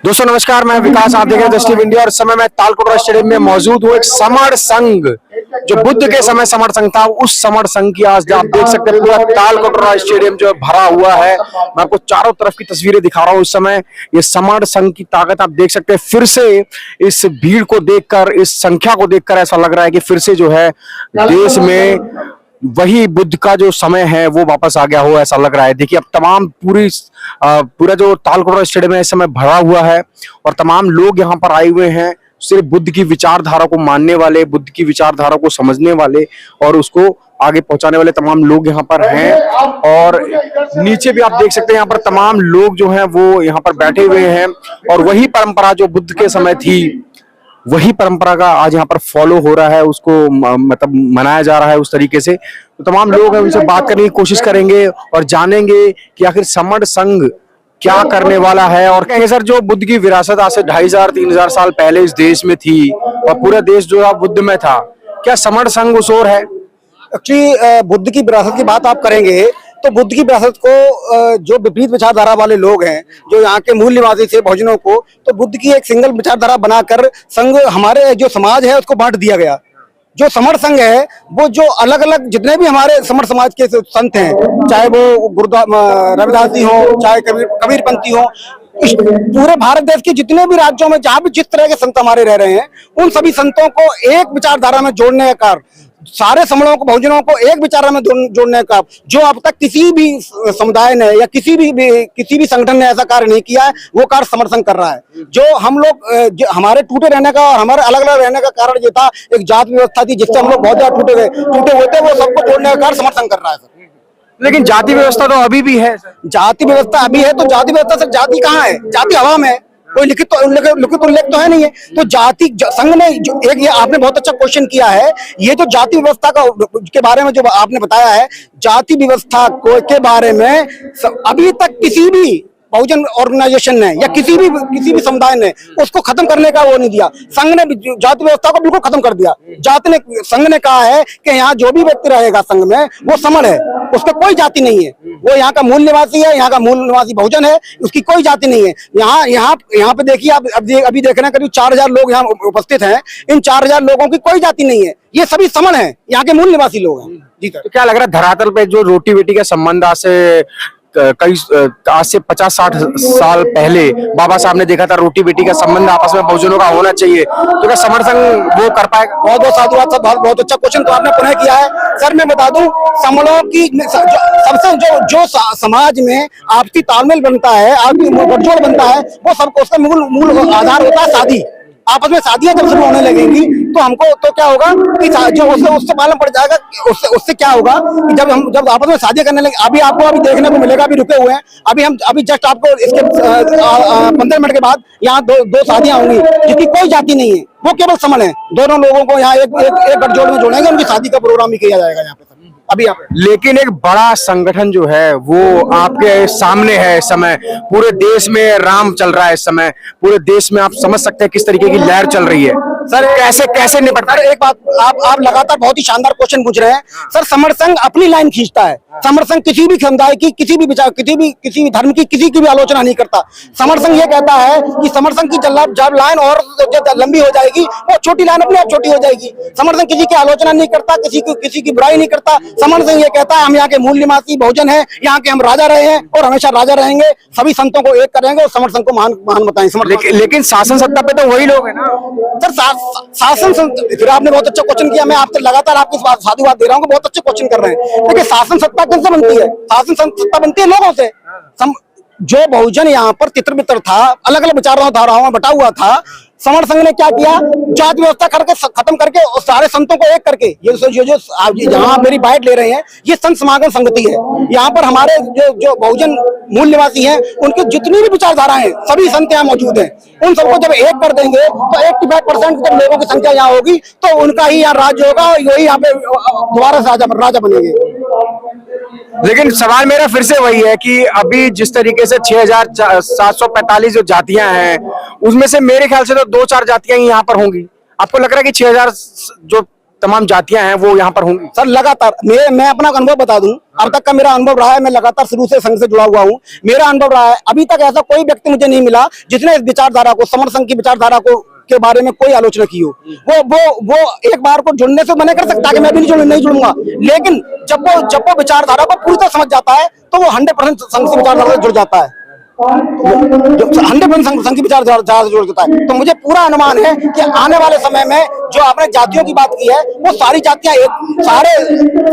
दोस्तों नमस्कार, मैं विकास, आप देख रहे हैं द स्टीव इंडिया और इस समय मैं तालकोटरा स्टेडियम में मौजूद हूँ। एक समर संघ जो बुद्ध के समय समर संघ था, उस समर संघ की आज आप देख सकते हैं पूरा तालकोटरा स्टेडियम जो भरा हुआ है। मैं आपको चारों तरफ की तस्वीरें दिखा रहा हूँ इस समय। ये समर संघ की ताकत आप देख सकते हैं। फिर से इस भीड़ को देखकर, इस संख्या को देखकर ऐसा लग रहा है कि फिर से जो है देश में वही बुद्ध का जो समय है वो वापस आ गया हो, ऐसा लग रहा है। देखिए अब तमाम पूरा जो तालकोटरा स्टेडियम है इस समय भरा हुआ है और तमाम लोग यहाँ पर आए हुए हैं, सिर्फ बुद्ध की विचारधारा को मानने वाले, बुद्ध की विचारधारा को समझने वाले और उसको आगे पहुंचाने वाले तमाम लोग यहाँ पर हैं। और नीचे भी आप देख सकते हैं यहाँ पर तमाम लोग जो हैं वो यहाँ पर बैठे हुए हैं और वही परंपरा जो बुद्ध के समय थी, वही परंपरा का आज यहाँ पर फॉलो हो रहा है, उसको मतलब मनाया जा रहा है उस तरीके से। तो तमाम लोग हैं, उनसे बात करने की कोशिश करेंगे और जानेंगे कि आखिर समर संघ क्या करने वाला है। और कहेंगे सर, जो बुद्ध की विरासत आज से 2500-3000 साल पहले इस देश में थी और पूरा देश जो है बुद्ध में था, क्या समर संघ उस ओर है? एक्चुअली बुद्ध की विरासत की बात आप करेंगे तो बुद्ध की विरासत को जो विपरीत विचारधारा वाले लोग हैं, जो यहाँ के मूल निवासी थे बहुजनों को, तो बुद्ध की एक सिंगल विचारधारा बनाकर संघ हमारे जो समाज है उसको बांट दिया गया। जो समर संघ है वो जो अलग अलग जितने भी हमारे समर समाज के संत हैं, चाहे वो रविदास जी हो, चाहे कबीरपंथी हो, इस पूरे भारत देश के जितने भी राज्यों में जहां भी जिस तरह के संत हमारे रह रहे हैं, उन सभी संतों को एक विचारधारा में जोड़ने का कार्य, सारे समणों को, बहुजनों को एक विचार में जोड़ने का, जो अब तक किसी भी समुदाय ने या किसी भी संगठन ने ऐसा कार्य नहीं किया है, वो कार्य समर संघ कर रहा है। जो हम लोग हमारे टूटे रहने का और हमारे अलग अलग रहने का कारण ये था, एक जात व्यवस्था थी जिससे हम लोग बहुत ज्यादा टूटे हुए थे, वो सबको जोड़ने का कार्य समर संघ कर रहा है। लेकिन जाति व्यवस्था तो अभी भी है। जाति व्यवस्था अभी है तो जाति व्यवस्था से जाति कहाँ है? जाति हवा में, कोई लिखित उल्लेख तो है नहीं है। तो जाति संघ ने जो एक, ये आपने बहुत अच्छा क्वेश्चन किया है, ये जो जाति व्यवस्था का के बारे में जो आपने बताया है, जाति व्यवस्था के बारे में अभी तक किसी भी बहुजन ऑर्गेनाइजेशन ने या किसी भी समुदाय ने उसको खत्म करने का वो नहीं दिया। संघ ने जाति व्यवस्था को बिल्कुल खत्म कर दिया। संघ ने कहा है कि यहाँ जो भी व्यक्ति रहेगा संघ में वो समर है, उसका कोई जाति नहीं है, वो यहाँ का मूल निवासी है, यहाँ का मूल निवासी बहुजन है, उसकी कोई जाति नहीं है। यहाँ पे देखिए आप अभी देख रहे हैं करीब 4000 लोग यहाँ उपस्थित हैं। इन 4000 लोगों की कोई जाति नहीं है, ये सभी समर है, यहाँ के मूल निवासी लोग हैं। जी तो क्या लग रहा है धरातल पे जो रोटी बेटी का संबंध आज से 50-60 साल पहले बाबा साहब ने देखा था, रोटी बेटी का संबंध आपस में बहुजनों का होना चाहिए, तो क्या समर संघ वो कर पाएगा? बहुत बहुत साधुवाद सर, बहुत अच्छा क्वेश्चन तो आपने पुनः किया है। सर मैं बता दूं, समरों की सबसे जो समाज में आपसी तालमेल बनता है, आपसी गठजोड़ बनता है, वो सबको उसका मूल आधार होता है शादी। आपस में शादियां जब शुरू होने लगेंगी तो हमको तो क्या होगा कि जो उससे मालूम पड़ जाएगा, उससे क्या होगा कि जब आपस में शादियां करने लगे, अभी देखने को मिलेगा, अभी रुके हुए हैं, अभी जस्ट आपको इसके 15 मिनट के बाद यहाँ दो शादियां होंगी जिसकी कोई जाति नहीं है, वो केवल समर है। दोनों लोगों को यहाँ एक गठजोड़ में जोड़ेंगे, उनकी शादी का प्रोग्राम भी किया जाएगा यहाँ पे अभी आप। लेकिन एक बड़ा संगठन जो है वो आपके सामने है इस समय। पूरे देश में राम चल रहा है इस समय, पूरे देश में आप समझ सकते हैं किस तरीके की लहर चल रही है। सर कैसे निपटता है? एक बात आप लगातार बहुत ही शानदार क्वेश्चन पूछ रहे हैं सर। समर संघ अपनी लाइन खींचता है। समर संघ किसी भी समुदाय की, किसी भी विचार, किसी भी धर्म की, किसी की भी आलोचना नहीं करता। समर संघ ये कहता है कि समर संघ की जब लाइन और लंबी हो जाएगी, वो छोटी लाइन अपने आप छोटी हो जाएगी। समर संघ किसी की आलोचना नहीं करता, किसी की बुराई नहीं करता। समर संघ ये कहता है हम यहाँ के मूल निवासी बहुजन है, यहाँ के हम राजा रहे हैं और हमेशा राजा रहेंगे, सभी संतों को एक करेंगे और समर संघ को महान बताएंगे। लेकिन शासन सत्ता पे तो वही लोग है ना सर। शासन, फिर आपने बहुत अच्छा क्वेश्चन किया, मैं आपसे लगातार आपकी साधुवाद दे रहा हूँ, बहुत अच्छे क्वेश्चन कर रहे हैं। देखिए शासन सत्ता किससे बनती है? शासन सत्ता बनती है लोगों से। जो बहुजन यहाँ पर तितर बितर था, अलग अलग विचारधाराओं में बटा हुआ था, समर संघ ने क्या किया, जाति व्यवस्था करके खत्म करके और सारे संतों को एक करके, ये यहाँ मेरी बाइट ले रहे हैं, ये संत समागम संगति है। यहाँ पर हमारे जो बहुजन मूल निवासी हैं, उनकी जितनी भी विचारधारा हैं, सभी संत यहाँ मौजूद हैं। उन सबको जब एक कर देंगे तो 85% जब लोगों की संख्या यहाँ होगी तो उनका ही यहाँ राज्य होगा, वही यहाँ पे दोबारा से राजा बनेंगे। लेकिन सवाल मेरा फिर से वही है कि अभी जिस तरीके से 6745 जो जातियां हैं, उसमें से मेरे ख्याल से तो 2-4 जातियां ही यहाँ पर होंगी। आपको लग रहा है कि 6000 जो तमाम जातियां हैं वो यहाँ पर होंगी? सर लगातार मैं अपना अनुभव बता दूं, अब तक का मेरा अनुभव रहा है, मैं लगातार शुरू से संघ से जुड़ा हुआ हूं। मेरा अनुभव रहा है, अभी तक ऐसा कोई व्यक्ति मुझे नहीं मिला जिसने इस विचारधारा को, समर संघ की विचारधारा को के बारे में कोई आलोचना की हो। वो एक बार को जुड़ने से मना कर सकता है कि मैं भी नहीं जुड़ूंगा, लेकिन जब वो विचारधारा को पूरी तरह समझ जाता है तो वो 100% संघ से विचारधारा से जुड़ जाता है, 100% संघ की विचारधारा से जुड़ जाता है। तो मुझे पूरा अनुमान है कि आने वाले समय में जो आपने जातियों की बात की है, वो सारी जातियां एक सारे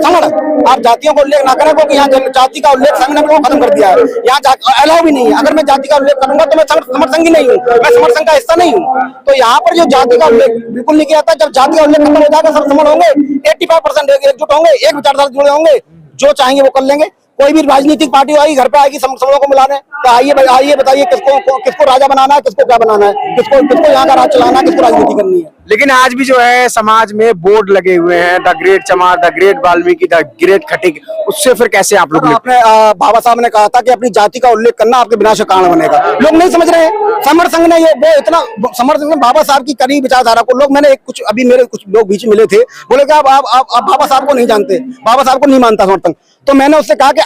समर, आप जातियों को उल्लेख ना करें, क्योंकि यहाँ जाति का उल्लेख संघ ने खत्म कर दिया है, यहाँ अलाउ भी नहीं है। अगर मैं जाति का उल्लेख करूंगा तो मैं समर संघ नहीं हूँ, मैं समर संघ का हिस्सा नहीं हूँ। तो यहाँ पर जो जाति का उल्लेख बिल्कुल नहीं किया था, जब जाति का उल्लेख खत्म हो जाएगा सब समर होंगे, 85% एकजुट होंगे, एक विचारधारा से जुड़े होंगे, जो चाहेंगे वो कर लेंगे। कोई भी राजनीतिक पार्टी आएगी, घर पे आएगी समरों को मिलाने, तो आइए बताइए किसको राजा बनाना है, किसको क्या बनाना है, किसको यहाँ का राज चलाना है, किसको राजनीति करनी है। लेकिन आज भी जो है समाज में बोर्ड लगे हुए हैं, द ग्रेट चमार, the great Valmiki, the great खटिक, उससे फिर कैसे आप लोग? आपने बाबा साहब ने कहा था कि अपनी जाति का उल्लेख करना आपके विनाश का कारण बनेगा, लोग नहीं समझ रहे हैं। समर संघ ने वो इतना समर संघ ने बाबा साहब की कड़ी विचारधारा को, लोग मैंने अभी मेरे कुछ लोग बीच मिले थे, बोले कि आप बाबा साहब को नहीं जानते, बाबा साहब को नहीं मानता समर संघ। तो मैंने उससे कहा कि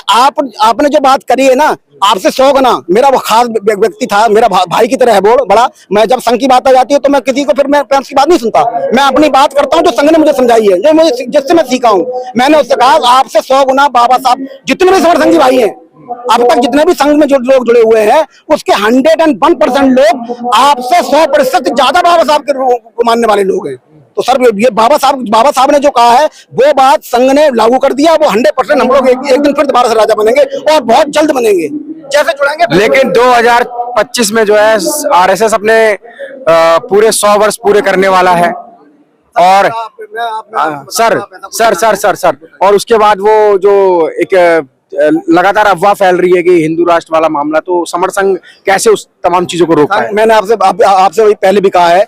आपने जो बात करी है ना, आपसे 100 गुना मेरा वो खास व्यक्ति था, मेरा भाई की तरह है वो बड़ा। मैं जब संघ की बात आ जाती है तो मैं किसी को फिर मैं उसकी बात नहीं सुनता, मैं अपनी बात करता हूँ जो संघ ने मुझे समझाई है, जो मुझे जिससे मैं सीखा हूँ। मैंने उससे कहा आपसे 100 गुना बाबा साहब, जितने भी समर संघी भाई हैं अब तक, जितने भी संघ में जो लोग जुड़े हुए हैं, उसके 101% लोग आपसे 100% ज्यादा बाबा साहब के मानने वाले लोग हैं। तो सर ये बाबा साहब ने जो कहा है वो बात संघ ने लागू कर दिया, वो 100% हम लोग एक दिन फिर दोबारा से राजा बनेंगे और बहुत जल्द बनेंगे, जैसे जुड़ेंगे। लेकिन 2025 में जो है आरएसएस अपने पूरे 100 वर्ष पूरे करने वाला है, और सर और उसके बाद वो जो एक लगातार अफवाह फैल रही है कि हिंदू राष्ट्र वाला मामला, तो समर संघ कैसे उस तमाम चीजों को रोकता है? मैंने आपसे वही पहले भी कहा है,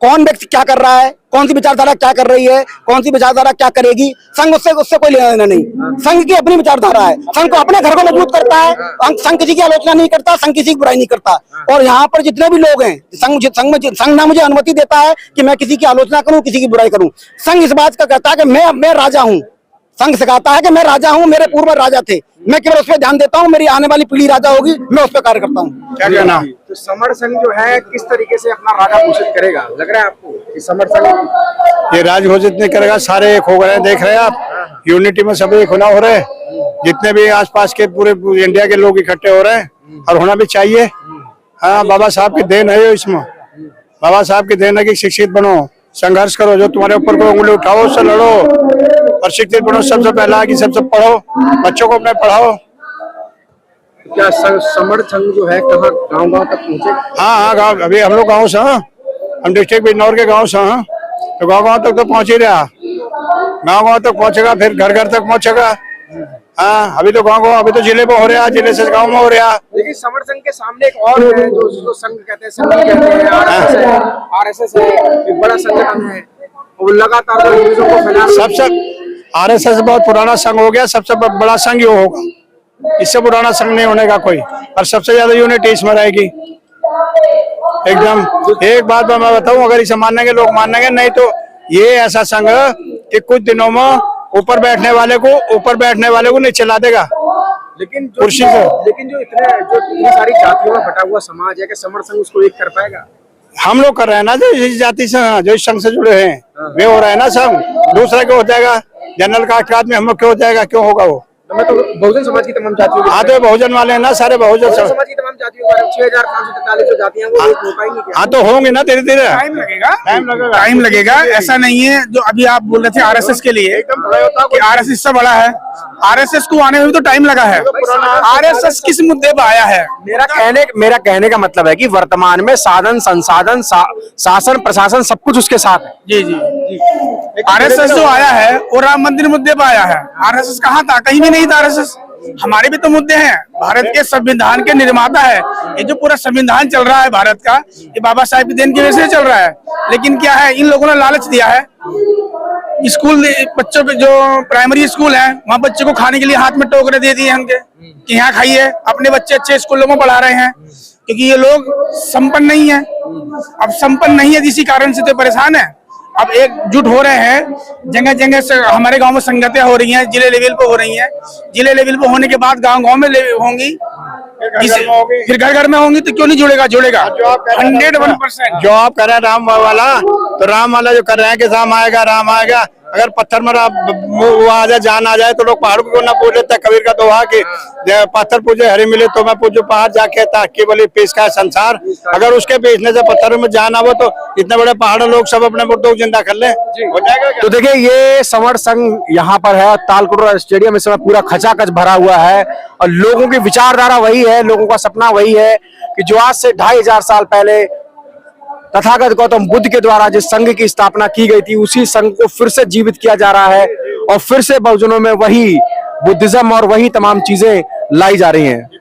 कौन व्यक्ति क्या कर रहा है, कौन सी विचारधारा क्या कर रही है, कौन सी विचारधारा क्या करेगी, संघ उससे कोई लेना देना नहीं। संघ की अपनी विचारधारा है, संघ को अपने घर को मजबूत करता है, संघ किसी की आलोचना नहीं करता, संघ किसी की बुराई नहीं करता। और यहाँ पर जितने भी लोग हैं, संघ ना मुझे अनुमति देता है कि मैं किसी की आलोचना करूं, किसी की बुराई करूं। संघ इस बात का कहता है कि मैं राजा हूं, संघ सिखाता है कि मैं राजा हूं, मेरे पूर्वज राजा थे, मैं केवल उस पर ध्यान देता हूं, मेरी आने वाली पीढ़ी राजा होगी, मैं उस पर कार्य करता हूं। क्या कहना? तो समर संघ जो है किस तरीके से अपना राजा घोषित करेगा, लग रहा है आपको कि समर संघ ये राज घोषित नहीं करेगा? सारे एक हो गए हैं, देख रहे हैं आप, यूनिटी में सभी एक होना हो रहे हैं, जितने भी आसपास के पूरे इंडिया के लोग इकट्ठे हो रहे हैं, और होना भी चाहिए। हाँ, बाबा साहब की देन है इसमें, बाबा साहब की देन है कि शिक्षित बनो, संघर्ष करो, जो तुम्हारे ऊपर कोई उंगली उठाओ उससे लड़ो, और शिक्षित बनो। सबसे पहला कि सबसे पढ़ो, बच्चों को अपने पढ़ाओ। क्या समर संघ जो है कहाँ गांव तक पहुँचे? हाँ, गाँव, अभी हम लोग गाँव से, हम डिस्ट्रिक्ट बिजनौर के गाँव से, तो गाँव तक तो पहुँच ही रहा, गाँव तक पहुँचेगा, फिर घर तक पहुँचेगा। हाँ, अभी तो अभी तो जिले में हो रहा, जिले से गाँव में हो रहा। लेकिन समर संघ के सामने एक और है जो जिसको संघ कहते हैं, संघ कहते हैं, आरएसएस है, एक बड़ा संगठन है, वो लगातार अंग्रेजों को फैला। सबसे आरएसएस बहुत पुराना संघ हो गया, सबसे बड़ा संघ ये होगा, इससे पुराना संघ नहीं होने का कोई, और सबसे ज्यादा यूनिटी इसमें रहेगी एकदम। एक बात मैं बताऊं, अगर इसे मानेंगे लोग मानेंगे, नहीं तो ये ऐसा संघ कि कुछ दिनों में ऊपर बैठने वाले को नीचे ला देगा, लेकिन कुर्सी से। लेकिन जो इतनी सारी जातियों में बटा हुआ समाज है कि समर संघ उसको एक कर पाएगा? हम लोग कर रहे हैं ना, जो इस जाति से, जो इस संघ से जुड़े हैं, वे हो रहा है ना संघ। दूसरा क्यों हो जाएगा? जनरल कास्ट का आदमी हम लोग क्यों हो जाएगा, क्यों होगा वो? मैं तो बहुजन समाज की तमाम जातियों, हाँ तो बहुजन वाले हैं ना, सारे बहुजन समाज की तमाम जातियों, 6543 जो जातियां वो हो पाएंगी क्या? हाँ तो होंगे ना, धीरे धीरे टाइम लगेगा। ऐसा नहीं है जो अभी आप बोल रहे थे आरएसएस के लिए कि आरएसएस से बड़ा है, आरएसएस को आने में भी तो टाइम लगा है। आरएसएस किस मुद्दे पर आया है? मेरा कहने का मतलब है कि वर्तमान में साधन संसाधन शासन प्रशासन सब कुछ उसके साथ है। जी। आरएसएस जो आया है वो राम मंदिर मुद्दे पर आया है। आरएसएस कहाँ था? कहीं भी नहीं था आरएसएस। हमारे भी तो मुद्दे हैं, भारत के संविधान के निर्माता है, ये जो पूरा संविधान चल रहा है भारत का, ये बाबा साहब की देन की वजह से चल रहा है। लेकिन क्या है, इन लोगों ने लालच दिया है। स्कूल बच्चों के जो प्राइमरी स्कूल है, वहाँ बच्चे को खाने के लिए हाथ में टोकरे दे दिए उनके कि यहाँ खाइए। अपने बच्चे अच्छे स्कूलों में पढ़ा रहे हैं, क्योंकि ये लोग संपन्न नहीं है। अब संपन्न नहीं है, इसी कारण से तो परेशान है। अब एकजुट हो रहे हैं। जगह जगह से हमारे गांव में संगतें हो रही हैं, जिले लेवल पे हो रही हैं। जिले लेवल पे होने के बाद गांव गांव में होंगी, फिर घर घर में होंगी, तो क्यों नहीं जुड़ेगा? जुड़ेगा 101%। जो आप कर रहे हैं राम वाला, तो राम वाला जो कर रहे हैं कि राम आएगा, अगर पत्थर में वो आ जाए, जान आ जाए, तो लोग पहाड़ को ना पूछ लेते। कबीर का दोहा कि पत्थर पूजे हरी मिले तो मैं पूजू पहाड़, जाके ताकि बोली पेश का संसार। अगर उसके बेचने से पत्थरों में जान आवो, तो इतने बड़े पहाड़ लोग सब अपने मुर्दों को जिंदा कर ले, हो जाएगा क्या? तो देखिए ये समर संघ यहाँ पर है, तालकटोरा स्टेडियम इस समय पूरा खचाखच भरा हुआ है और लोगों की विचारधारा वही है, लोगों का सपना वही है कि जो आज से 2500 साल पहले तथागत गौतम बुद्ध के द्वारा जिस संघ की स्थापना की गई थी, उसी संघ को फिर से जीवित किया जा रहा है और फिर से बहुजनों में वही बुद्धिज्म और वही तमाम चीजें लाई जा रही हैं।